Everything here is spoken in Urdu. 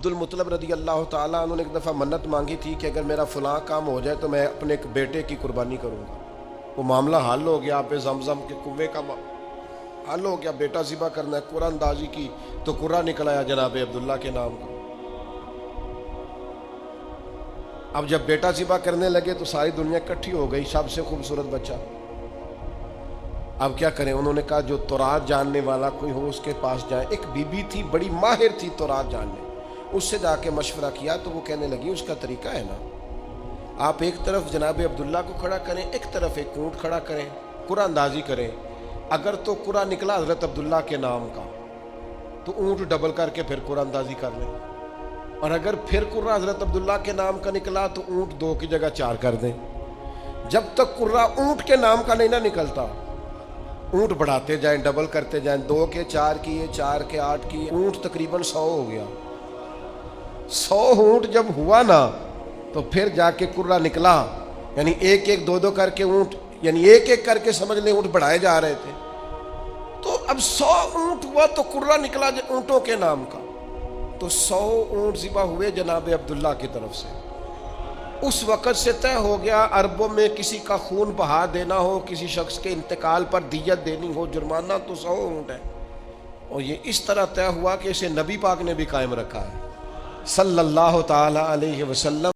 عبد المطلب رضی اللہ تعالیٰ عنہ نے ایک دفعہ منت مانگی تھی کہ اگر میرا فلاں کام ہو جائے تو میں اپنے ایک بیٹے کی قربانی کروں گا. وہ معاملہ حل ہو گیا، آپ زمزم کے کنویں کا حل ہو گیا، بیٹا ذبح کرنا ہے، قرآن اندازی کی تو قرآن نکل آیا جناب عبداللہ کے نام کا. اب جب بیٹا ذبح کرنے لگے تو ساری دنیا اکٹھی ہو گئی، سب سے خوبصورت بچہ. اب کیا کریں؟ انہوں نے کہا جو تورات جاننے والا کوئی ہو اس کے پاس جائیں. ایک بی بی تھی بڑی ماہر تھی تورات جاننے، اس سے جا کے مشورہ کیا تو وہ کہنے لگی اس کا طریقہ ہے نا، آپ ایک طرف جناب عبداللہ کو کھڑا کریں، ایک طرف ایک اونٹ کھڑا کریں، قرآن اندازی کریں. اگر تو قرآن نکلا حضرت عبداللہ کے نام کا تو اونٹ ڈبل کر کے پھر قرآن اندازی کر لیں، اور اگر پھر قرآن حضرت عبداللہ کے نام کا نکلا تو اونٹ 2 کی جگہ 4 کر دیں. جب تک قرآن اونٹ کے نام کا نہیں نہ نکلتا، اونٹ بڑھاتے جائیں، ڈبل کرتے جائیں، 2 کے 4 کیے، 4 کے 8 کیے، اونٹ تقریباً 100 ہو گیا. 100 اونٹ جب ہوا نا تو پھر جا کے قرآن نکلا، یعنی ایک ایک 2 کر کے اونٹ، یعنی ایک ایک کر کے سمجھ لیں اونٹ بڑھائے جا رہے تھے. تو اب 100 اونٹ ہوا تو قرآن نکلا اونٹوں کے نام کا، تو 100 اونٹ ذبح ہوئے جناب عبداللہ کی طرف سے. اس وقت سے طے ہو گیا عربوں میں کسی کا خون بہا دینا ہو، کسی شخص کے انتقال پر دیت دینی ہو، جرمانہ تو 100 اونٹ ہے. اور یہ اس طرح طے ہوا کہ اسے نبی پاک نے بھی قائم رکھا ہے صلی اللہ تعالی علیہ وسلم.